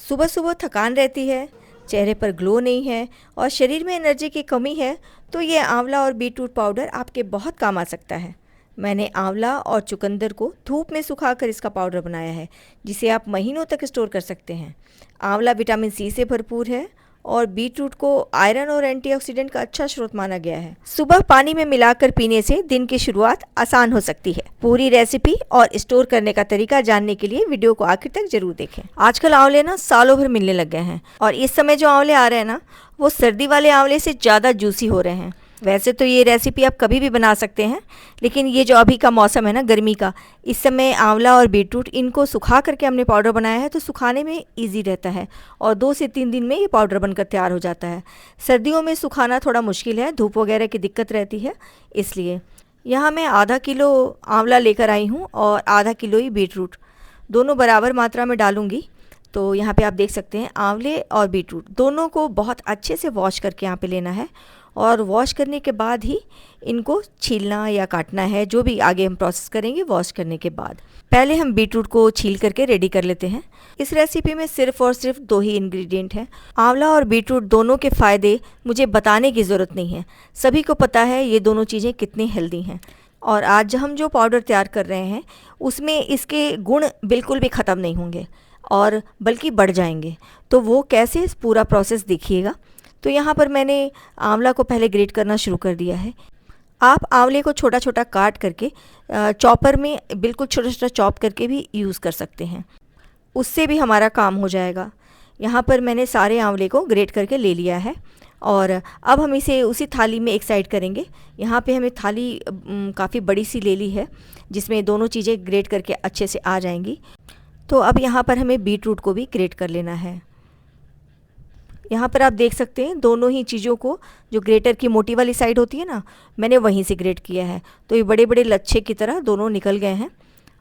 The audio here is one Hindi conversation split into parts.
सुबह सुबह थकान रहती है, चेहरे पर ग्लो नहीं है और शरीर में एनर्जी की कमी है, तो ये आंवला और बीटरूट पाउडर आपके बहुत काम आ सकता है। मैंने आंवला और चुकंदर को धूप में सुखाकर इसका पाउडर बनाया है, जिसे आप महीनों तक स्टोर कर सकते हैं। आंवला विटामिन सी से भरपूर है और बीटरूट को आयरन और एंटीऑक्सीडेंट का अच्छा स्रोत माना गया है। सुबह पानी में मिलाकर पीने से दिन की शुरुआत आसान हो सकती है। पूरी रेसिपी और स्टोर करने का तरीका जानने के लिए वीडियो को आखिर तक जरूर देखें। आजकल आंवले ना सालों भर मिलने लग गए हैं और इस समय जो आंवले आ रहे हैं ना, वो सर्दी वाले आंवले से ज़्यादा जूसी हो रहे हैं। वैसे तो ये रेसिपी आप कभी भी बना सकते हैं, लेकिन ये जो अभी का मौसम है ना गर्मी का, इस समय आंवला और बीटरूट इनको सुखा करके हमने पाउडर बनाया है, तो सुखाने में इजी रहता है और 2 से 3 दिन में ये पाउडर बनकर तैयार हो जाता है। सर्दियों में सुखाना थोड़ा मुश्किल है, धूप वगैरह की दिक्कत रहती है, इसलिए यहाँ मैं आधा किलो आंवला लेकर आई हूँ और आधा किलो ही बीटरूट, दोनों बराबर मात्रा में डालूँगी। तो यहाँ पे आप देख सकते हैं आंवले और बीटरूट दोनों को बहुत अच्छे से वॉश करके यहाँ पे लेना है और वॉश करने के बाद ही इनको छीलना या काटना है, जो भी आगे हम प्रोसेस करेंगे वॉश करने के बाद। पहले हम बीटरूट को छील करके रेडी कर लेते हैं। इस रेसिपी में सिर्फ और सिर्फ 2 ही इंग्रेडिएंट हैं। आंवला और बीटरूट दोनों के फ़ायदे मुझे बताने की ज़रूरत नहीं है, सभी को पता है ये दोनों चीज़ें कितनी हेल्दी हैं। और आज हम जो पाउडर तैयार कर रहे हैं उसमें इसके गुण बिल्कुल भी ख़त्म नहीं होंगे और बल्कि बढ़ जाएंगे। तो वो कैसे, इस पूरा प्रोसेस देखिएगा। तो यहाँ पर मैंने आंवला को पहले ग्रेट करना शुरू कर दिया है। आप आंवले को छोटा छोटा काट करके चॉपर में बिल्कुल छोटा छोटा चॉप करके भी यूज़ कर सकते हैं, उससे भी हमारा काम हो जाएगा। यहाँ पर मैंने सारे आंवले को ग्रेट करके ले लिया है और अब हम इसे उसी थाली में एक साइड करेंगे। यहाँ पे हमें थाली काफ़ी बड़ी सी ले ली है, जिसमें दोनों चीज़ें ग्रेट करके अच्छे से आ जाएंगी। तो अब यहाँ पर हमें बीटरूट को भी ग्रेट कर लेना है। यहाँ पर आप देख सकते हैं दोनों ही चीज़ों को, जो ग्रेटर की मोटी वाली साइड होती है ना, मैंने वहीं से ग्रेट किया है। तो ये बड़े बड़े लच्छे की तरह दोनों निकल गए हैं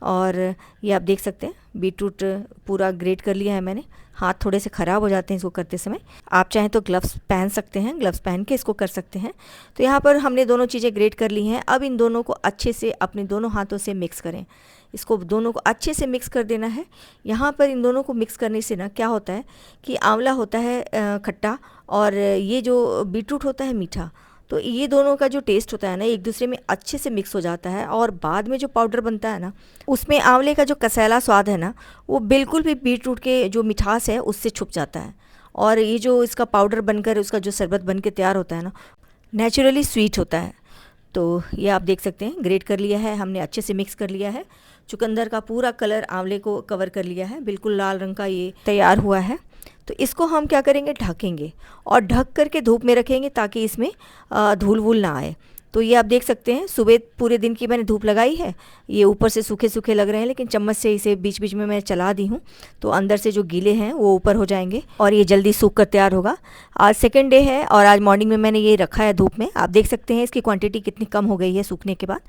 और ये आप देख सकते हैं बीटरूट पूरा ग्रेट कर लिया है मैंने। हाथ थोड़े से ख़राब हो जाते हैं इसको करते समय, आप चाहें तो ग्लव्स पहन सकते हैं, ग्लव्स पहन के इसको कर सकते हैं। तो यहाँ पर हमने दोनों चीज़ें ग्रेट कर ली हैं। अब इन दोनों को अच्छे से अपने दोनों हाथों से मिक्स करें, इसको दोनों को अच्छे से मिक्स कर देना है। यहाँ पर इन दोनों को मिक्स करने से ना क्या होता है कि आंवला होता है खट्टा और ये जो बीटरूट होता है मीठा, तो ये दोनों का जो टेस्ट होता है ना एक दूसरे में अच्छे से मिक्स हो जाता है और बाद में जो पाउडर बनता है ना, उसमें आंवले का जो कसैला स्वाद है ना, वो बिल्कुल भी बीटरूट के जो मिठास है उससे छुप जाता है और ये जो इसका पाउडर बनकर उसका जो शरबत बन के तैयार होता है ना, नेचुरली स्वीट होता है। तो ये आप देख सकते हैं ग्रेट कर लिया है हमने, अच्छे से मिक्स कर लिया है। चुकंदर का पूरा कलर आंवले को कवर कर लिया है, बिल्कुल लाल रंग का ये तैयार हुआ है। तो इसको हम क्या करेंगे, ढकेंगे और ढक करके धूप में रखेंगे ताकि इसमें धूल वूल ना आए। तो ये आप देख सकते हैं सुबह पूरे दिन की मैंने धूप लगाई है, ये ऊपर से सूखे सूखे लग रहे हैं, लेकिन चम्मच से इसे बीच बीच में मैं चला दी हूँ, तो अंदर से जो गीले हैं वो ऊपर हो जाएंगे और ये जल्दी सूख कर तैयार होगा। आज सेकेंड डे है और आज मॉर्निंग में मैंने ये रखा है धूप में। आप देख सकते हैं इसकी क्वांटिटी कितनी कम हो गई है सूखने के बाद।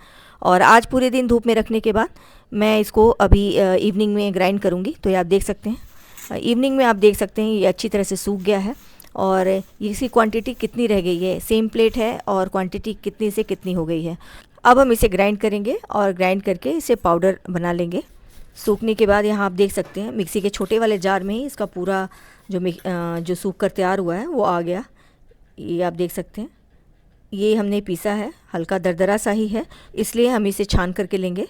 और आज पूरे दिन धूप में रखने के बाद मैं इसको अभी इवनिंग में ग्राइंड करूँगी। तो ये आप देख सकते हैं इवनिंग में आप देख सकते हैं ये अच्छी तरह से सूख गया है और इसकी क्वांटिटी कितनी रह गई है, सेम प्लेट है और क्वांटिटी कितनी से कितनी हो गई है। अब हम इसे ग्राइंड करेंगे और ग्राइंड करके इसे पाउडर बना लेंगे। सूखने के बाद यहाँ आप देख सकते हैं मिक्सी के छोटे वाले जार में ही इसका पूरा जो सूख कर तैयार हुआ है वो आ गया। ये आप देख सकते हैं ये हमने पीसा है, हल्का दरदरा सा ही है, इसलिए हम इसे छान करके लेंगे।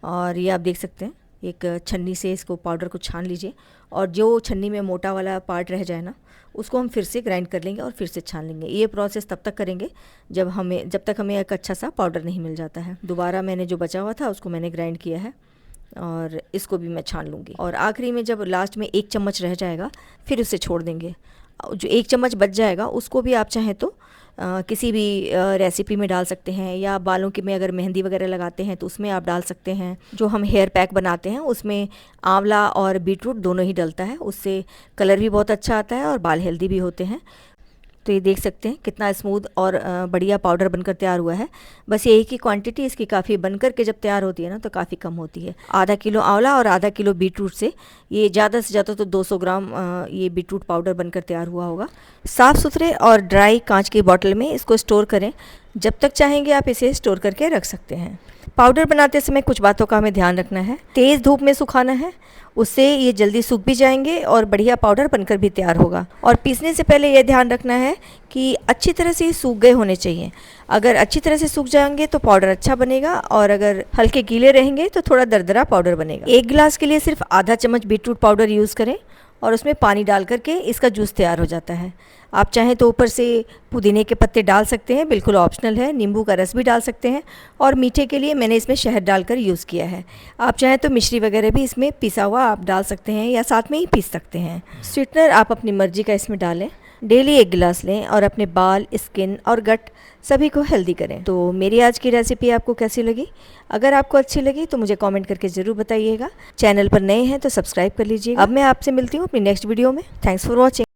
और ये आप देख सकते हैं एक छन्नी से इसको पाउडर को छान लीजिए और जो छन्नी में मोटा वाला पार्ट रह जाए ना, उसको हम फिर से ग्राइंड कर लेंगे और फिर से छान लेंगे। ये प्रोसेस तब तक करेंगे जब तक हमें एक अच्छा सा पाउडर नहीं मिल जाता है। दोबारा मैंने जो बचा हुआ था उसको मैंने ग्राइंड किया है और इसको भी मैं छान लूँगी। और आखिरी में जब लास्ट में 1 चम्मच रह जाएगा फिर उसे छोड़ देंगे। जो 1 चम्मच बच जाएगा उसको भी आप चाहें तो किसी भी रेसिपी में डाल सकते हैं, या बालों की में अगर मेहंदी वगैरह लगाते हैं तो उसमें आप डाल सकते हैं। जो हम हेयर पैक बनाते हैं उसमें आंवला और बीटरूट दोनों ही डलता है, उससे कलर भी बहुत अच्छा आता है और बाल हेल्दी भी होते हैं। तो ये देख सकते हैं कितना स्मूथ और बढ़िया पाउडर बनकर तैयार हुआ है। बस यही की क्वांटिटी इसकी काफ़ी बनकर के जब तैयार होती है ना तो काफ़ी कम होती है। आधा किलो आंवला और आधा किलो बीटरूट से ये ज़्यादा से ज़्यादा तो 200 ग्राम ये बीटरूट पाउडर बनकर तैयार हुआ होगा। साफ़ सुथरे और ड्राई कांच की बॉटल में इसको स्टोर करें, जब तक चाहेंगे आप इसे स्टोर करके रख सकते हैं। पाउडर बनाते समय कुछ बातों का हमें ध्यान रखना है। तेज़ धूप में सुखाना है, उससे ये जल्दी सूख भी जाएंगे और बढ़िया पाउडर बनकर भी तैयार होगा। और पीसने से पहले ये ध्यान रखना है कि अच्छी तरह से सूख गए होने चाहिए। अगर अच्छी तरह से सूख जाएंगे तो पाउडर अच्छा बनेगा, और अगर हल्के गीले रहेंगे तो थोड़ा दरदरा पाउडर बनेगा। 1 गिलास के लिए सिर्फ आधा चम्मच बीटरूट पाउडर यूज़ करें और उसमें पानी डाल करके इसका जूस तैयार हो जाता है। आप चाहें तो ऊपर से पुदीने के पत्ते डाल सकते हैं, बिल्कुल ऑप्शनल है। नींबू का रस भी डाल सकते हैं, और मीठे के लिए मैंने इसमें शहद डालकर यूज़ किया है। आप चाहें तो मिश्री वगैरह भी इसमें पिसा हुआ आप डाल सकते हैं या साथ में ही पीस सकते हैं। स्वीटनर आप अपनी मर्जी का इसमें डालें। डेली 1 गिलास लें और अपने बाल, स्किन और गट सभी को हेल्दी करें। तो मेरी आज की रेसिपी आपको कैसी लगी? अगर आपको अच्छी लगी तो मुझे कमेंट करके ज़रूर बताइएगा। चैनल पर नए हैं तो सब्सक्राइब कर लीजिए। अब मैं आपसे मिलती हूँ अपनी नेक्स्ट वीडियो में। Thanks for watching.